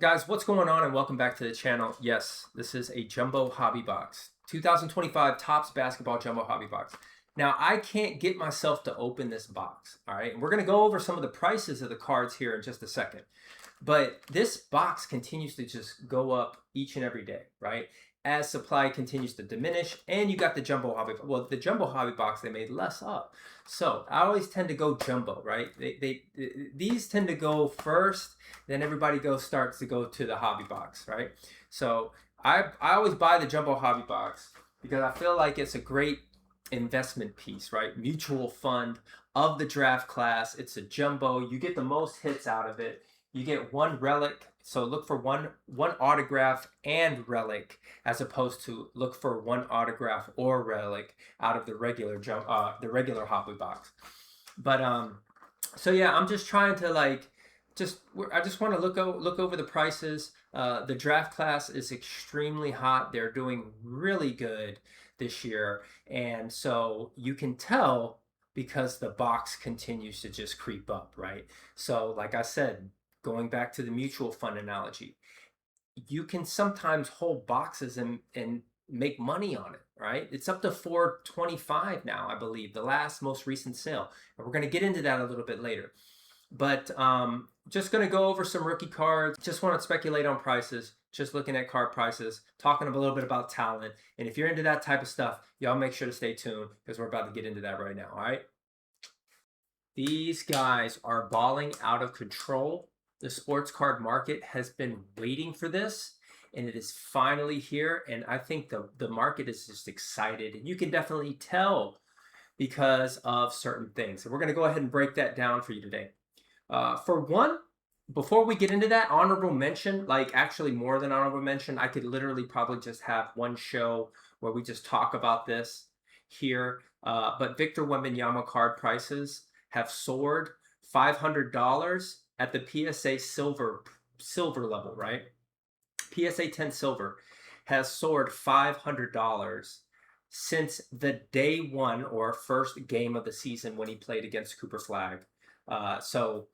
Guys, what's going on and welcome back to the channel. Yes, this is a Jumbo Hobby Box. 2025 Topps Basketball Jumbo Hobby Box. Now, I can't get myself to open this box, all right? And we're going to go over some of the prices of the cards here in just a second. But this box continues to just go up each and every day, right? As supply continues to diminish, and you got the Jumbo Hobby. Well, the Jumbo Hobby Box, they made less up. So I always tend to go Jumbo, right? These tend to go first, then everybody starts to go to the Hobby Box, right? So I always buy the Jumbo Hobby Box because I feel like it's a great investment piece, right? Mutual fund of the draft class. It's a jumbo. You get the most hits out of it. You get one relic, so look for one autograph and relic, as opposed to look for one autograph or relic out of the regular Hobby Box. But so yeah, I'm just trying to I just want to look over the prices. The draft class is extremely hot. They're doing really good this year, and so you can tell because the box continues to just creep up, right? So like I said, going back to the mutual fund analogy, you can sometimes hold boxes and make money on it, right? It's up to 425 now, I believe, the most recent sale. And we're going to get into that a little bit later. But just going to go over some rookie cards. Just want to speculate on prices. Just looking at card prices, talking a little bit about talent. And if you're into that type of stuff, y'all make sure to stay tuned because we're about to get into that right now, all right? These guys are balling out of control. The sports card market has been waiting for this, and it is finally here. And I think the market is just excited. And you can definitely tell because of certain things. So we're going to go ahead and break that down for you today. For one, before we get into that, honorable mention, like actually more than honorable mention, I could literally probably just have one show where we just talk about this here. But Victor Wembanyama card prices have soared $500 at the PSA silver level, right? PSA 10 silver has soared $500 since the day one or first game of the season when he played against Cooper Flagg. So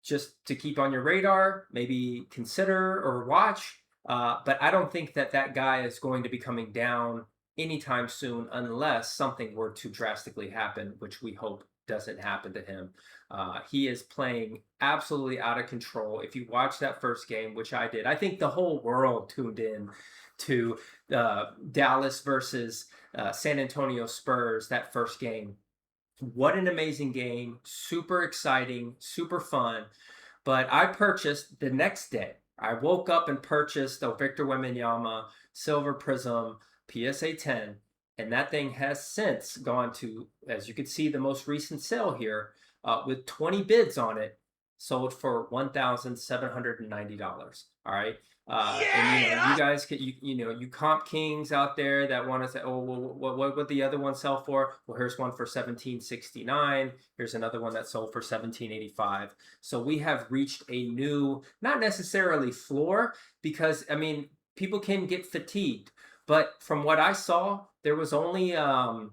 just to keep on your radar, maybe consider or watch. But I don't think that guy is going to be coming down anytime soon unless something were to drastically happen, which we hope doesn't happen to him. He is playing absolutely out of control. If you watch that first game, which I did, I think the whole world tuned in to Dallas versus San Antonio Spurs, that first game. What an amazing game. Super exciting, super fun. But I purchased the next day. I woke up and purchased a Victor Wembanyama Silver Prizm PSA 10. And that thing has since gone to, as you can see, the most recent sale here with 20 bids on it, sold for $1,790. All right. And you guys could you comp kings out there that want to say, oh well, what would the other one sell for? Well, here's one for 1769. Here's another one that sold for 1785. So we have reached a new, not necessarily floor, because I mean people can get fatigued, but from what I saw, there was only I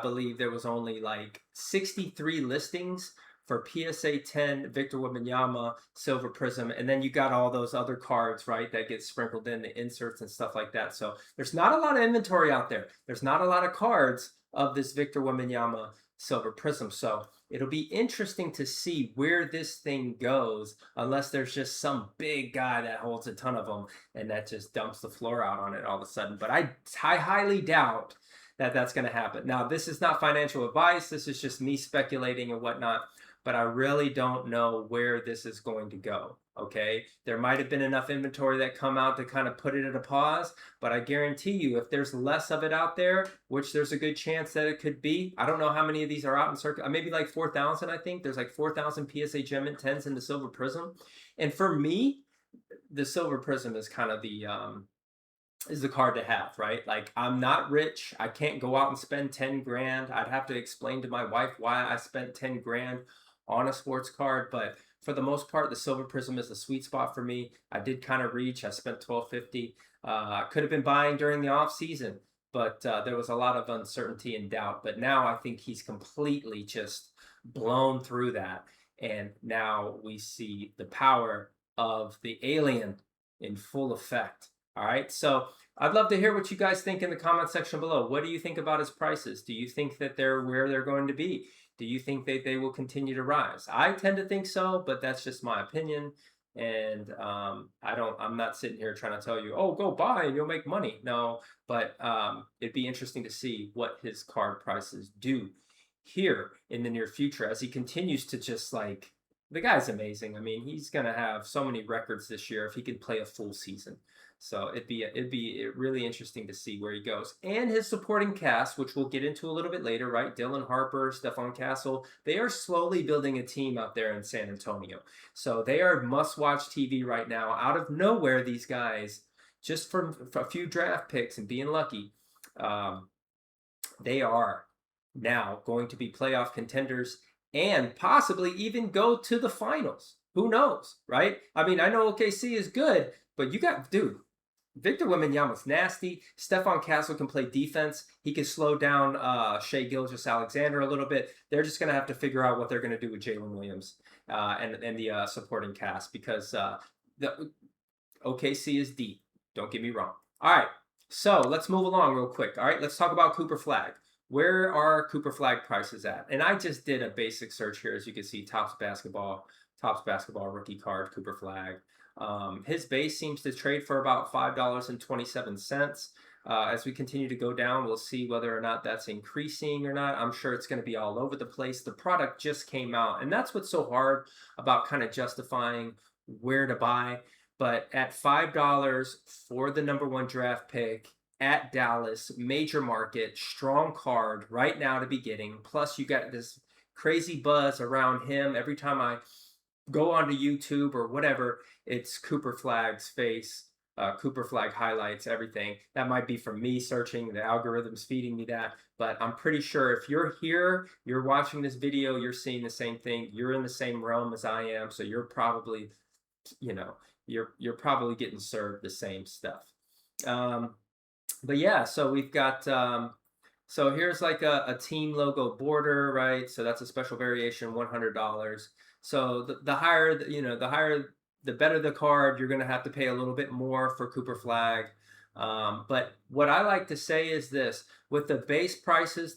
believe there was only like 63 listings for PSA 10 Victor Wembanyama Silver Prizm, and then you got all those other cards, right, that get sprinkled in, the inserts and stuff like that. So there's not a lot of inventory out there. There's not a lot of cards of this Victor Wembanyama Silver Prizm. So it'll be interesting to see where this thing goes, unless there's just some big guy that holds a ton of them and that just dumps the floor out on it all of a sudden. But I highly doubt that that's going to happen. Now, this is not financial advice. This is just me speculating and whatnot. But I really don't know where this is going to go, okay? There might have been enough inventory that come out to kind of put it at a pause, but I guarantee you if there's less of it out there, which there's a good chance that it could be, I don't know how many of these are out in circuit, maybe like 4,000, I think. There's like 4,000 PSA Gem 10s in the Silver Prizm. And for me, the Silver Prizm is kind of is the card to have, right? Like, I'm not rich. I can't go out and spend 10 grand. I'd have to explain to my wife why I spent 10 grand on a sports card, but for the most part, the Silver Prizm is the sweet spot for me. I did kind of reach. I spent $1,250. I could have been buying during the off season, but there was a lot of uncertainty and doubt. But now I think he's completely just blown through that, and now we see the power of the alien in full effect. All right, so I'd love to hear what you guys think in the comment section below. What do you think about his prices? Do you think that they're where they're going to be? Do you think that they will continue to rise? I tend to think so, but that's just my opinion. And I'm not sitting here trying to tell you, oh, go buy and you'll make money. No, but it'd be interesting to see what his card prices do here in the near future as he continues to just like, the guy's amazing. I mean, he's gonna have so many records this year if he could play a full season. So it'd be really interesting to see where he goes. And his supporting cast, which we'll get into a little bit later, right? Dylan Harper, Stephon Castle, they are slowly building a team out there in San Antonio. So they are must-watch TV right now. Out of nowhere, these guys, just from a few draft picks and being lucky, they are now going to be playoff contenders and possibly even go to the finals. Who knows, right? I mean, I know OKC is good, but you got, dude, Victor Wembanyama's nasty. Stephon Castle can play defense. He can slow down Shai Gilgeous-Alexander a little bit. They're just going to have to figure out what they're going to do with Jalen Williams and the supporting cast because the OKC is deep. Don't get me wrong. All right, so let's move along real quick. All right, let's talk about Cooper Flagg. Where are Cooper Flagg prices at? And I just did a basic search here, as you can see, Topps Basketball rookie card, Cooper Flagg. His base seems to trade for about $5.27. As we continue to go down, we'll see whether or not that's increasing or not. I'm sure it's going to be all over the place. The product just came out, and that's what's so hard about kind of justifying where to buy. But at $5 for the #1 draft pick, at Dallas, major market, strong card right now to be getting. Plus, you got this crazy buzz around him. Every time I go onto YouTube or whatever, it's Cooper Flagg's face, Cooper Flagg highlights, everything. That might be from me searching, the algorithm's feeding me that. But I'm pretty sure if you're here, you're watching this video, you're seeing the same thing. You're in the same realm as I am. So you're probably, you know, you're probably getting served the same stuff. But yeah, so we've got, so here's like a team logo border, right? So that's a special variation, $100. So the higher, you know, the better the card, you're going to have to pay a little bit more for Cooper Flagg. But what I like to say is this, with the base prices,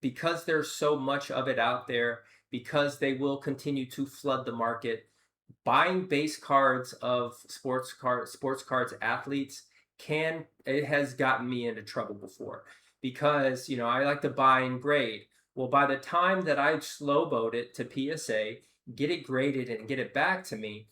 because there's so much of it out there, because they will continue to flood the market, buying base cards of sports cards athletes, it has gotten me into trouble before because, you know, I like to buy and grade. Well, by the time that I slow boat it to PSA, get it graded and get it back to me,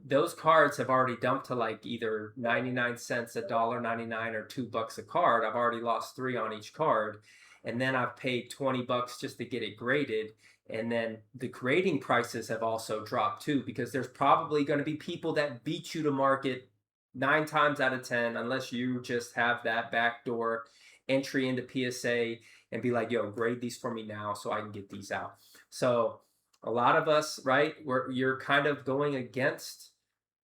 those cards have already dumped to like either 99 cents, $1.99 or $2 a card. I've already lost 3 on each card. And then I've paid 20 bucks just to get it graded. And then the grading prices have also dropped too, because there's probably going to be people that beat you to market 9 times out of 10, unless you just have that backdoor entry into PSA and be like, yo, grade these for me now so I can get these out. So a lot of us, right, you're kind of going against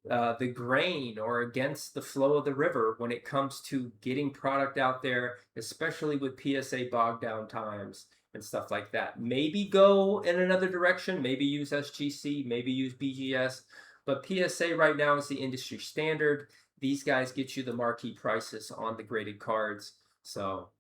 the grain or against the flow of the river when it comes to getting product out there, especially with PSA bogged down times and stuff like that. Maybe go in another direction, maybe use SGC, maybe use BGS, but PSA right now is the industry standard. These guys get you the marquee prices on the graded cards. So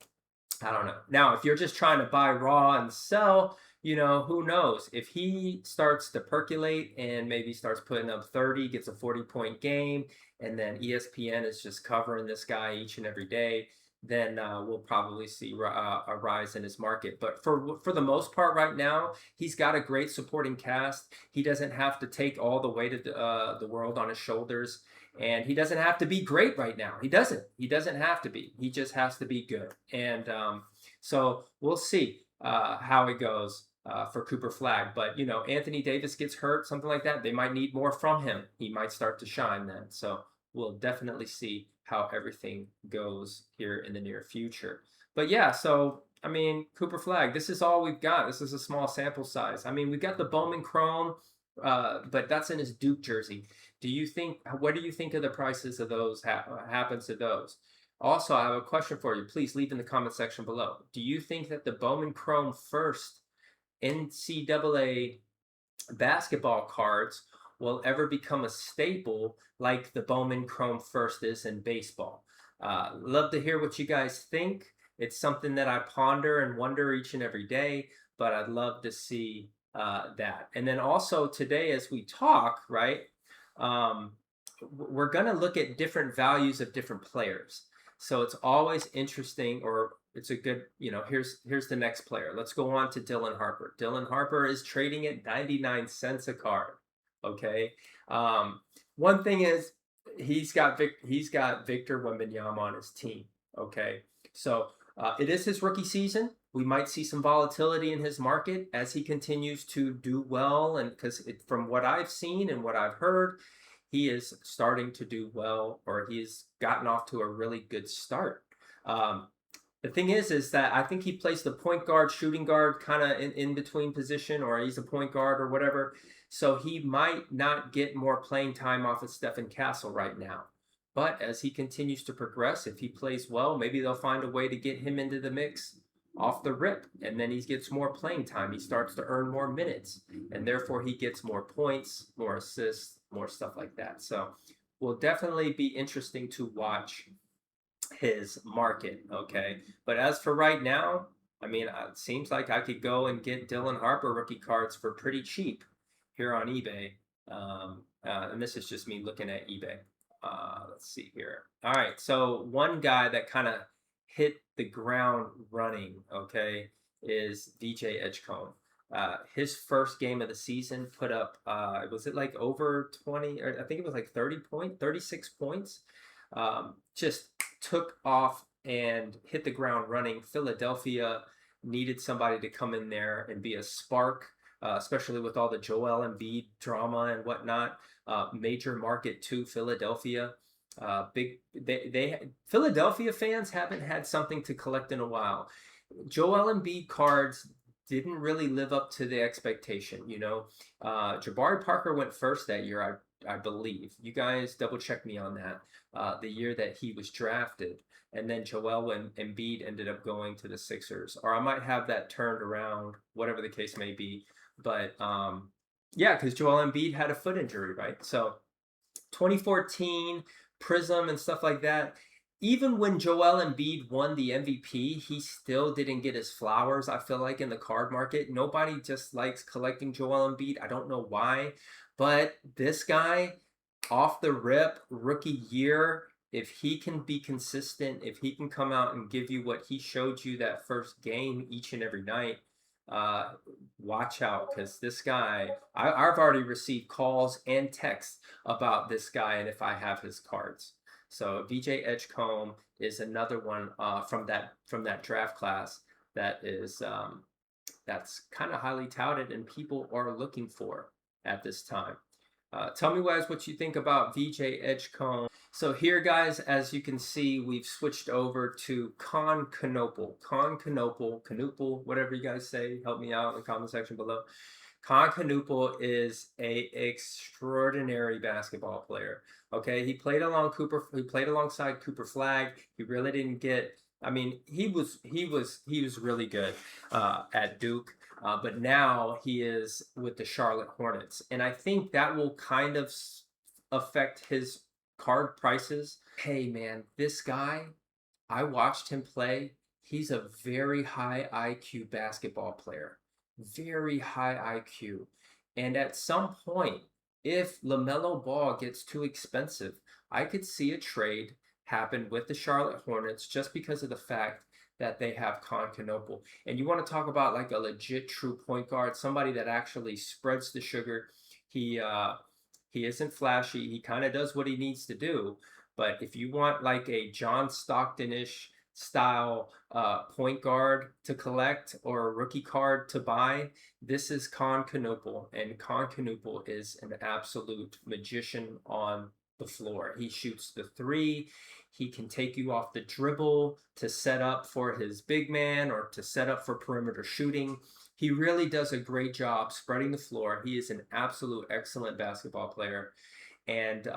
I don't know. Now, if you're just trying to buy raw and sell, you know, who knows? If he starts to percolate and maybe starts putting up 30, gets a 40-point game, and then ESPN is just covering this guy each and every day, then we'll probably see a rise in his market. But for the most part right now, he's got a great supporting cast. He doesn't have to take all the weight of the world on his shoulders. And he doesn't have to be great right now. He doesn't have to be. He just has to be good. And so we'll see how it goes for Cooper Flagg. But, you know, Anthony Davis gets hurt, something like that. They might need more from him. He might start to shine then. So we'll definitely see how everything goes here in the near future. But yeah, so, I mean, Cooper Flagg, this is all we've got. This is a small sample size. I mean, we've got the Bowman Chrome, but that's in his Duke jersey. What do you think of the prices of those, happens to those? Also, I have a question for you. Please leave in the comment section below. Do you think that the Bowman Chrome first NCAA basketball cards will ever become a staple like the Bowman Chrome First is in baseball. Love to hear what you guys think. It's something that I ponder and wonder each and every day, but I'd love to see that. And then also today, as we talk, right, um, we're going to look at different values of different players. So it's always interesting, or it's a good, here's the next player. Let's go on to Dylan Harper. Dylan Harper is trading at 99 cents a card. Okay. One thing is he's got Victor Wembanyama on his team. Okay. So it is his rookie season. We might see some volatility in his market as he continues to do well. And because from what I've seen and what I've heard, he is starting to do well, or he's gotten off to a really good start. The thing is that I think he plays the point guard, shooting guard, kind of in between position, or he's a point guard or whatever. So he might not get more playing time off of Stephen Castle right now. But as he continues to progress, if he plays well, maybe they'll find a way to get him into the mix off the rip, and then he gets more playing time. He starts to earn more minutes, and therefore he gets more points, more assists, more stuff like that. So will definitely be interesting to watch his market. Okay, but as for right now, I mean, it seems like I could go and get Dylan Harper rookie cards for pretty cheap here on eBay. And this is just me looking at eBay. Let's see here. All right, so one guy that kind of hit the ground running, okay, is VJ Edgecombe. His first game of the season put up, was it like over 20, or I think it was like 36 points. Just took off and hit the ground running. Philadelphia needed somebody to come in there and be a spark, especially with all the Joel Embiid drama and whatnot. Major market to Philadelphia. Philadelphia fans haven't had something to collect in a while. Joel Embiid cards didn't really live up to the expectation. Jabari Parker went first that year, I believe. You guys double check me on that. The year that he was drafted, and then Joel Embiid ended up going to the Sixers, or I might have that turned around, whatever the case may be. But yeah, because Joel Embiid had a foot injury, right? So 2014 Prizm and stuff like that. Even when Joel Embiid won the MVP, he still didn't get his flowers, I feel like, in the card market. Nobody just likes collecting Joel Embiid. I don't know why. But this guy, off the rip, rookie year, if he can be consistent, if he can come out and give you what he showed you that first game each and every night, watch out, because this guy, I've already received calls and texts about this guy, and if I have his cards. So VJ Edgecombe is another one from that draft class that is that's kind of highly touted and people are looking for at this time. Tell me, guys, what you think about VJ Edgecombe. So here, guys, as you can see, we've switched over to Kon Knueppel. Kon Knueppel, whatever you guys say. Help me out in the comment section below. Kon Knueppel is an extraordinary basketball player. Okay, he played alongside Cooper Flagg. He really didn't get. I mean, he was really good at Duke. But now he is with the Charlotte Hornets. And I think that will kind of affect his card prices. Hey, man, this guy, I watched him play. He's a very high IQ basketball player. Very high IQ. And at some point, if LaMelo Ball gets too expensive, I could see a trade happen with the Charlotte Hornets just because of the fact that they have Kon Knueppel. And you want to talk about like a legit true point guard, somebody that actually spreads the sugar. He isn't flashy. He kind of does what he needs to do. But if you want like a John Stockton-ish style point guard to collect or a rookie card to buy, this is Kon Knueppel. And Kon Knueppel is an absolute magician on the floor. He shoots the three. He can take you off the dribble to set up for his big man or to set up for perimeter shooting. He really does a great job spreading the floor. He is an absolute excellent basketball player. And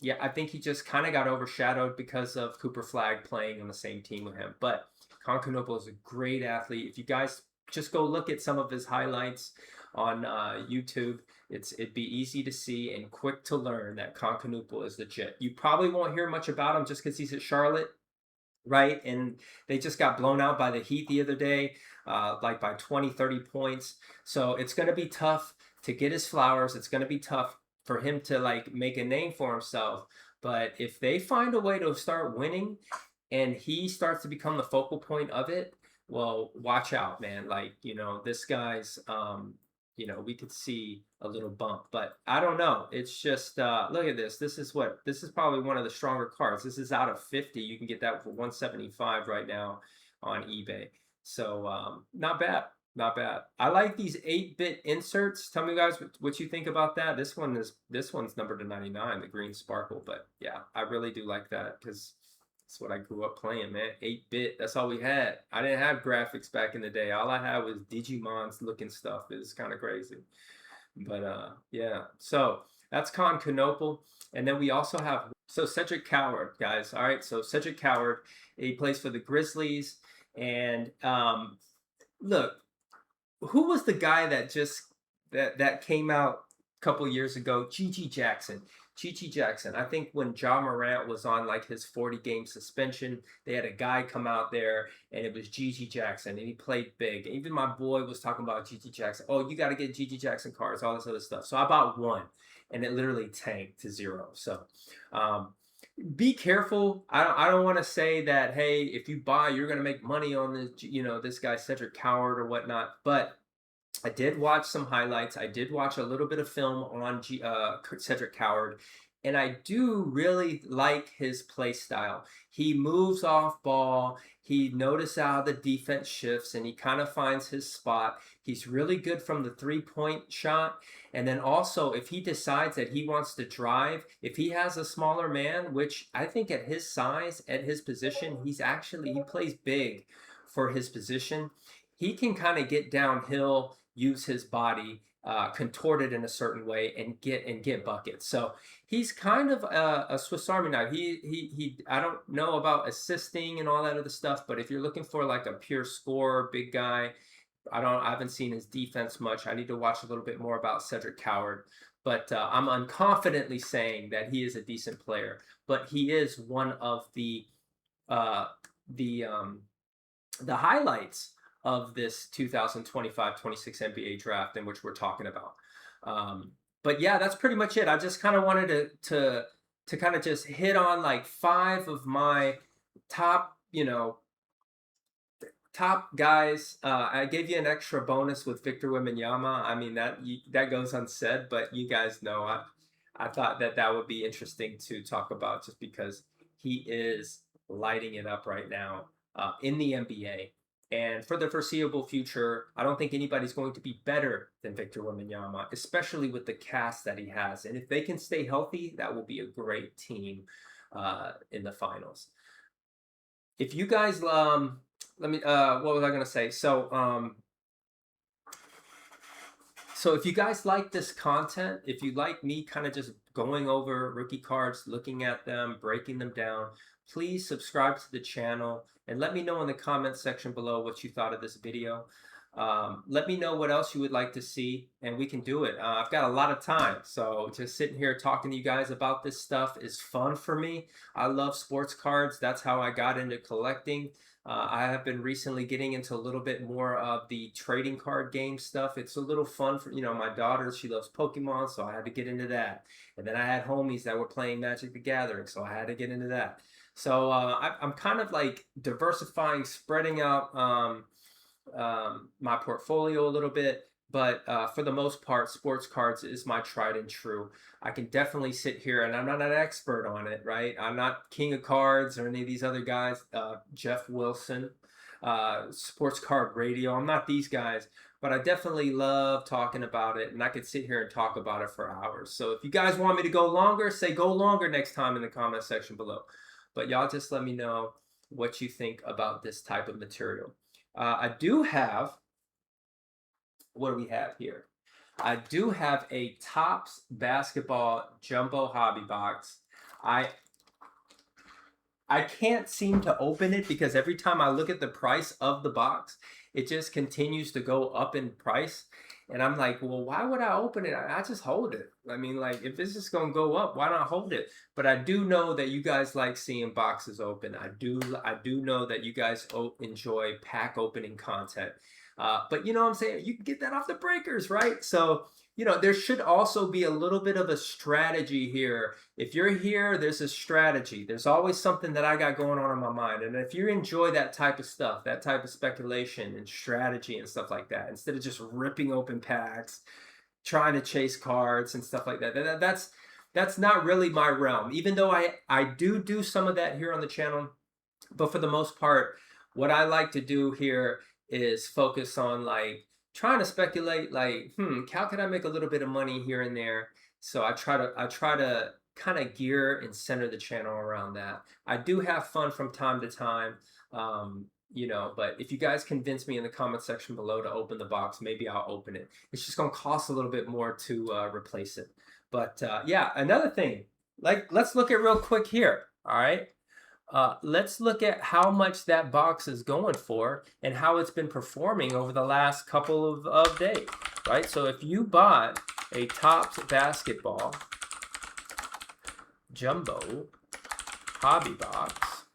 yeah, I think he just kind of got overshadowed because of Cooper Flagg playing on the same team with him. But Kon Knueppel is a great athlete. If you guys just go look at some of his highlights on YouTube. It'd be easy to see and quick to learn that Kon Knueppel is legit. You probably won't hear much about him just because he's at Charlotte, right? And they just got blown out by the Heat the other day, like by 20, 30 points. So it's going to be tough to get his flowers. It's going to be tough for him to like make a name for himself. But if they find a way to start winning and he starts to become the focal point of it, well, watch out, man. Like, you know, this guy's, you know, we could see a little bump, but I don't know. It's just, look at this. This is probably one of the stronger cards. This is out of 50. You can get that for 175 right now on eBay. So, not bad. Not bad. I like these 8-bit inserts. Tell me guys what you think about that. This one's numbered to 99, the green sparkle, but yeah, I really do like that because that's what I grew up playing, man. 8-bit, that's all we had. I didn't have graphics back in the day. All I had was Digimon's looking stuff. It was kind of crazy. But yeah, so that's Kon Knueppel. And then we also have, so Cedric Coward, guys. All right, so Cedric Coward, he plays for the Grizzlies. And look, who was the guy that just that came out a couple years ago? Gigi Jackson. Gigi Jackson. I think when Ja Morant was on like his 40-game suspension, they had a guy come out there and it was Gigi Jackson and he played big. Even my boy was talking about Gigi Jackson. Oh, you got to get Gigi Jackson cards, all this other stuff. So I bought one and it literally tanked to 0. So be careful. I don't want to say that, hey, if you buy, you're going to make money on this, you know, this guy Cedric Coward or whatnot. But I did watch some highlights. I did watch a little bit of film on Cedric Coward, and I do really like his play style. He moves off ball. He notices how the defense shifts, and he kind of finds his spot. He's really good from the three-point shot. And then also, if he decides that he wants to drive, if he has a smaller man, which I think at his size, at his position, he plays big for his position. He can kind of get downhill, use his body, contort it in a certain way, and get buckets. So he's kind of a Swiss Army knife. I don't know about assisting and all that other stuff, but if you're looking for like a pure scorer, big guy, I haven't seen his defense much. I need to watch a little bit more about Cedric Coward. But I'm unconfidently saying that he is a decent player. But he is one of the highlights of this 2025-26 NBA draft in which we're talking about. But yeah, that's pretty much it. I just kind of wanted to kind of just hit on like 5 of my top, you know, top guys. I gave you an extra bonus with Victor Wembanyama. I mean, that goes unsaid, but you guys know I thought that would be interesting to talk about just because he is lighting it up right now in the NBA. And for the foreseeable future, I don't think anybody's going to be better than Victor Wembanyama, especially with the cast that he has. And if they can stay healthy, that will be a great team in the finals. If you guys, what was I going to say? So if you guys like this content, if you like me kind of just going over rookie cards, looking at them, breaking them down, please subscribe to the channel and let me know in the comment section below what you thought of this video. Let me know what else you would like to see and we can do it. I've got a lot of time, so just sitting here talking to you guys about this stuff is fun for me. I love sports cards. That's how I got into collecting. I have been recently getting into a little bit more of the trading card game stuff. It's a little fun for, you know, my daughter, she loves Pokemon, so I had to get into that. And then I had homies that were playing Magic the Gathering, so I had to get into that. So I'm kind of like diversifying, spreading out my portfolio a little bit. But for the most part, sports cards is my tried and true. I can definitely sit here, and I'm not an expert on it, right? I'm not King of Cards or any of these other guys, Jeff Wilson, Sports Card Radio. I'm not these guys, but I definitely love talking about it, and I could sit here and talk about it for hours. So if you guys want me to go longer, say go longer next time in the comment section below. But y'all just let me know what you think about this type of material. I do have, what do we have here? I do have a Topps basketball jumbo hobby box. I can't seem to open it because every time I look at the price of the box, it just continues to go up in price. And I'm like, well, why would I open it? I just hold it. I mean, like, if it's just gonna go up, why not hold it? But I do know that you guys like seeing boxes open. I do know that you guys enjoy pack opening content. But you know what I'm saying? You can get that off the breakers, right? So, you know, there should also be a little bit of a strategy here. If you're here, there's a strategy. There's always something that I got going on in my mind. And if you enjoy that type of stuff, that type of speculation and strategy and stuff like that, instead of just ripping open packs, trying to chase cards and stuff like that, that's not really my realm. Even though I do some of that here on the channel, but for the most part, what I like to do here is focus on like trying to speculate, like, how can I make a little bit of money here and there? So I try to kind of gear and center the channel around that. I do have fun from time to time, you know, but if you guys convince me in the comment section below to open the box, maybe I'll open it. It's just gonna cost a little bit more to replace it. But yeah, another thing, like, let's look at real quick here. All right. Let's look at how much that box is going for and how it's been performing over the last couple of days, right? So if you bought a Topps basketball jumbo hobby box,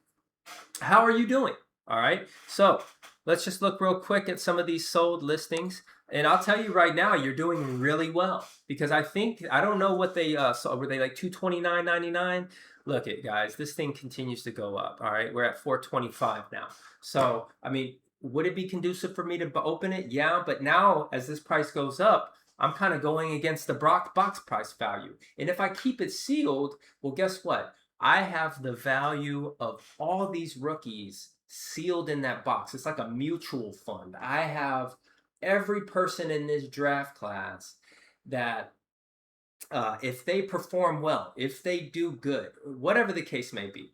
how are you doing? All right, so let's just look real quick at some of these sold listings. And I'll tell you right now, you're doing really well, because I don't know what they saw. Were they like $229.99? Look it, guys, this thing continues to go up. All right, we're at $425 now. So, I mean, would it be conducive for me to open it? Yeah, but now as this price goes up, I'm kind of going against the box price value. And if I keep it sealed, well, guess what? I have the value of all these rookies sealed in that box. It's like a mutual fund. I have every person in this draft class that if they perform well, if they do good, whatever the case may be,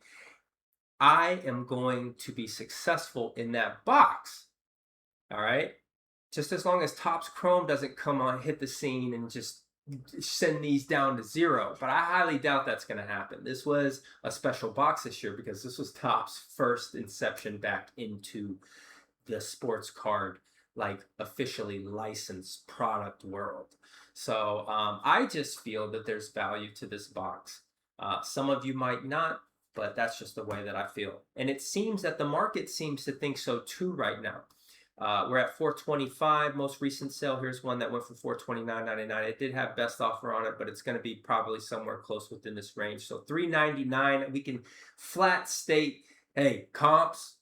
I am going to be successful in that box. All right, just as long as Topps Chrome doesn't come on, hit the scene and just send these down to zero. But I highly doubt that's going to happen. This was a special box this year because this was Topps' first inception back into the sports card, like, officially licensed product world. So I just feel that there's value to this box. Some of you might not, but that's just the way that I feel. And it seems that the market seems to think so too right now. We're at $425. Most recent sale, here's one that went for $429.99. It did have best offer on it, but it's going to be probably somewhere close within this range. So $399, we can flat state, hey, comps,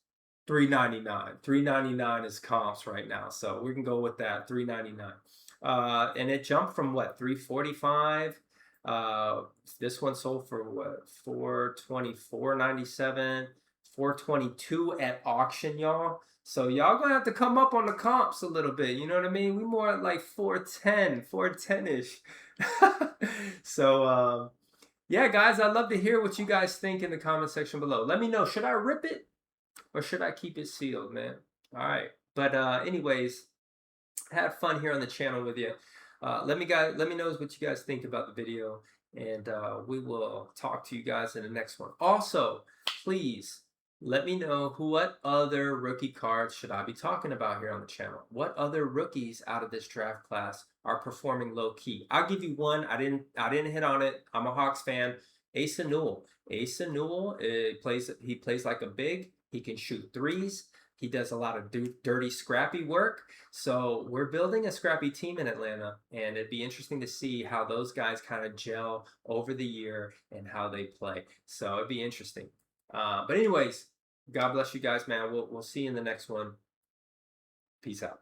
$399. $399 is comps right now. So we can go with that, $399. And it jumped from what, $345? This one sold for what, $424.97, $422 at auction, y'all. So y'all gonna have to come up on the comps a little bit, you know what I mean? We more at like 410-ish. So yeah, guys, I'd love to hear what you guys think in the comment section below. Let me know, should I rip it or should I keep it sealed, man? All right, but anyways, had fun here on the channel with you. Let me know what you guys think about the video, and we will talk to you guys in the next one. Also, please let me know what other rookie cards should I be talking about here on the channel. What other rookies out of this draft class are performing low key? I'll give you one. I didn't hit on it. I'm a Hawks fan. Asa Newell. Asa Newell he plays like a big. He can shoot threes. He does a lot of dirty, scrappy work. So we're building a scrappy team in Atlanta, and it'd be interesting to see how those guys kind of gel over the year and how they play. So it'd be interesting. But anyways, God bless you guys, man. We'll see you in the next one. Peace out.